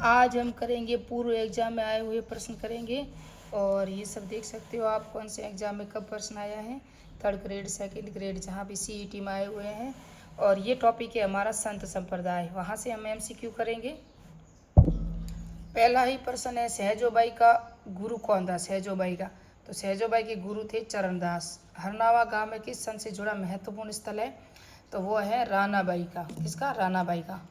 आज हम करेंगे पूर्व एग्जाम में आए हुए प्रश्न करेंगे। और ये सब देख सकते हो आप कौन से एग्जाम में कब प्रश्न आया है, थर्ड ग्रेड सेकंड ग्रेड जहाँ भी सीईटी में आए हुए हैं। और ये टॉपिक है हमारा संत संप्रदाय, वहाँ से हम एमसीक्यू करेंगे। पहला ही प्रश्न है, सहजोबाई का गुरु कौन था? सहजोबाई का, तो सहजोबाई के गुरु थे चरणदास। हरनावा गांव में किस संत से जुड़ा महत्वपूर्ण स्थल है? तो वो है रानाबाई का। किसका? रानाबाई का।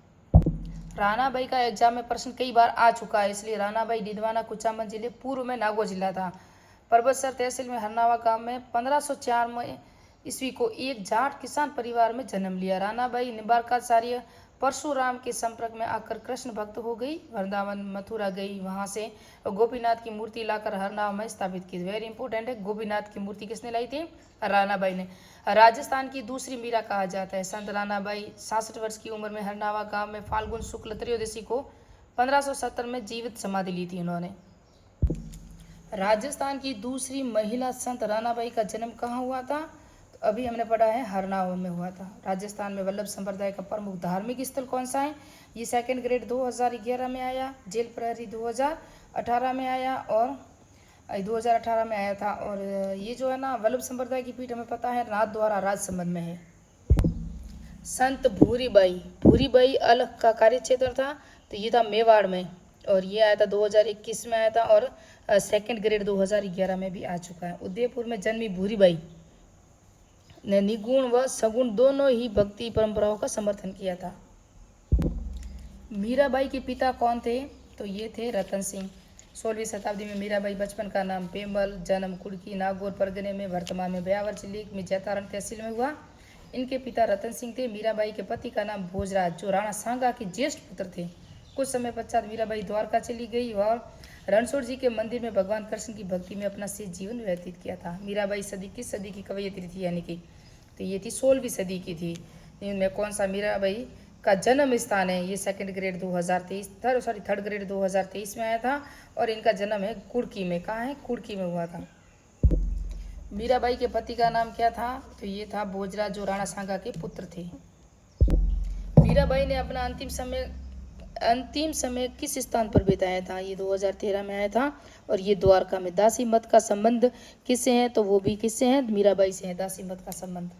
रानाबाई का एग्जाम में प्रश्न कई बार आ चुका है, इसलिए रानाबाई डिडवाना कुचामन जिले पूर्व में नागौर जिला था। परबतसर तहसील में हरनावा गांव में 1504 में ईस्वी को एक जाट किसान परिवार में जन्म लिया। रानाबाई निम्बार्काचार्य परशुराम के संपर्क में आकर कृष्ण भक्त हो गई। वृंदावन मथुरा गई, वहां से गोपीनाथ की मूर्ति लाकर हरनावा में स्थापित की। वेरी इंपॉर्टेंट है, गोपीनाथ की मूर्ति किसने लाई थी? रानाबाई ने। राजस्थान की दूसरी मीरा कहा जाता है। संत रानाबाई 66 वर्ष की उम्र में हरनावा गांव में फाल्गुन शुक्ल त्रयोदशी को 1570 में जीवित समाधि ली थी उन्होंने। राजस्थान की दूसरी महिला संत रानाबाई का जन्म कहाँ हुआ था? तो अभी हमने पढ़ा है हरनावा में हुआ था। राजस्थान में वल्लभ संप्रदाय का प्रमुख धार्मिक स्थल कौन सा है? ये सेकंड ग्रेड 2011 में आया, जेल प्रहरी 2018 में आया और 2018 में आया था। और ये जो है ना वल्लभ संप्रदाय की पीठ हमें पता है नाथ द्वारा राजसमंद में है। संत भूरीबाई अलख का कार्य क्षेत्र था, तो ये था मेवाड़ में, और ये आया था 2021 में आया था, और सेकंड ग्रेड 2011 में भी आ चुका है। उदयपुर में जन्मी भूरीबाई ने निगुण व सगुण दोनों ही भक्ति परंपराओं का समर्थन किया था। मीराबाई के पिता कौन थे? तो ये थे रतन सिंह। 16वीं शताब्दी में मीराबाई बचपन का नाम पेमल, जन्म कुड़की नागौर परगने में, वर्तमान में ब्यावर जिले में जैतारण तहसील में हुआ। इनके पिता रतन सिंह थे। मीराबाई के पति का नाम भोजराज, जो राणा सांगा के ज्येष्ठ पुत्र थे। कुछ समय पश्चात मीराबाई द्वारका चली गई और रणछोड़ जी के मंदिर में भगवान कृष्ण की भक्ति में अपना शेष जीवन व्यतीत किया था। मीराबाई किस सदी की कवयित्री थी? यानी कि तो ये थी 16वीं सदी की थी। इनमें कौन सा मीराबाई का जन्म स्थान है? ये सेकंड ग्रेड 2023 थर्ड ग्रेड 2023 में आया था, और इनका जन्म है कुड़की में। कहाँ है? कुड़की में हुआ था। मीराबाई के पति का नाम क्या था? तो ये था भोजराज, जो राणा सांगा के पुत्र थे। मीराबाई ने अपना अंतिम समय किस स्थान पर बिताया था? ये 2013 में आया था, और ये द्वारका में। दासी मत का संबंध किससे है? तो वो भी किससे है? मीराबाई से है दासी मत का संबंध।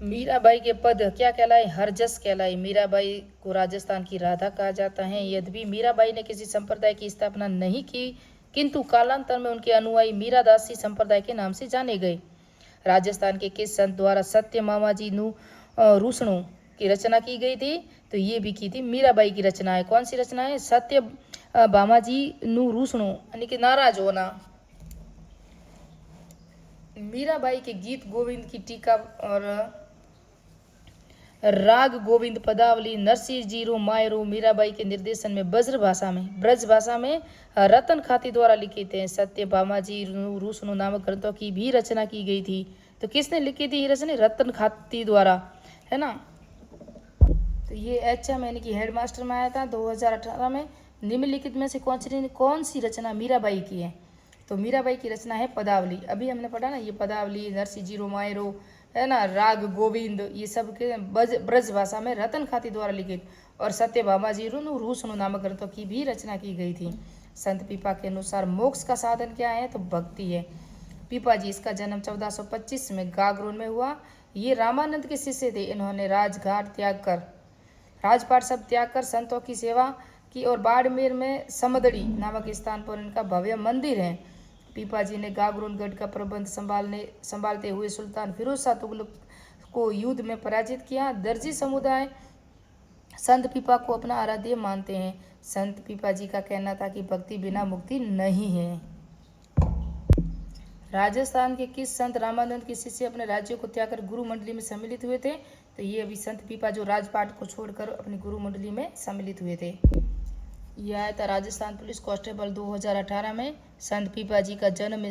मीराबाई के पद क्या कहलाए? हरजस कहलाए। मीराबाई को राजस्थान की राधा कहा जाता है। यद्यपि मीराबाई ने किसी संप्रदाय की स्थापना नहीं की, किंतु कालांतर में उनके अनुयायी मीरादासी संप्रदाय के नाम से जाने गए। राजस्थान के किस संत द्वारा सत्य मामाजी नु रूसणों की रचना की गई थी? तो ये भी की थी मीराबाई की रचना है। कौन सी रचना है? सत्य भामाजी नु रूसणों, यानी कि नाराज होना। मीराबाई के गीत गोविंद की टीका और राग गोविंद पदावली नरसिंह जीरो मायरो मीराबाई के निर्देशन में ब्रज भाषा में रतन खाती द्वारा लिखित हैं। सत्य भामाजी रूसनो नामक ग्रंथों की भी रचना की गई थी। तो किसने लिखी थी ये रचना? रतन खाती द्वारा, है ना। तो ये एचएम यानी कि हेडमास्टर में आया था 2018 में। निम्नलिखित में से कौन सी रचना मीराबाई की है? तो मीराबाई की रचना है पदावली। अभी हमने पढ़ा ना, ये पदावली नरसिंह जीरो मायरो, है ना, राग गोविंद, ये सब के ब्रज भाषा में रतन खाती द्वारा लिखित और सत्य भामाजी रूसनो नामक ग्रंथों की भी रचना की गई थी। संत पीपा के अनुसार मोक्ष का साधन क्या है? तो भक्ति है। पीपा जी, इसका जन्म 1425 में गागरोन में हुआ। ये रामानंद के शिष्य थे। इन्होंने राजपाट सब त्याग कर संतों की सेवा की, और बाड़मेर में समदड़ी नामक स्थान पर इनका भव्य मंदिर है। पीपा जी ने गागरोन गढ़ का प्रबंध संभालते हुए सुल्तान फिरोज शाह तुगलक को युद्ध में पराजित किया। दर्जी समुदाय संत पीपा को अपना आराध्य मानते हैं। संत पीपा जी का कहना था कि भक्ति बिना मुक्ति नहीं है। राजस्थान के किस संत रामानंद के शिष्य अपने राज्य को त्याग कर गुरु मंडली में सम्मिलित हुए थे? तो ये अभी संत पीपा जो राजपाट को छोड़कर अपनी गुरु मंडली में सम्मिलित हुए थे। यह आया था राजस्थान पुलिस कांस्टेबल 2018 में। संत पीपा जी का जन्म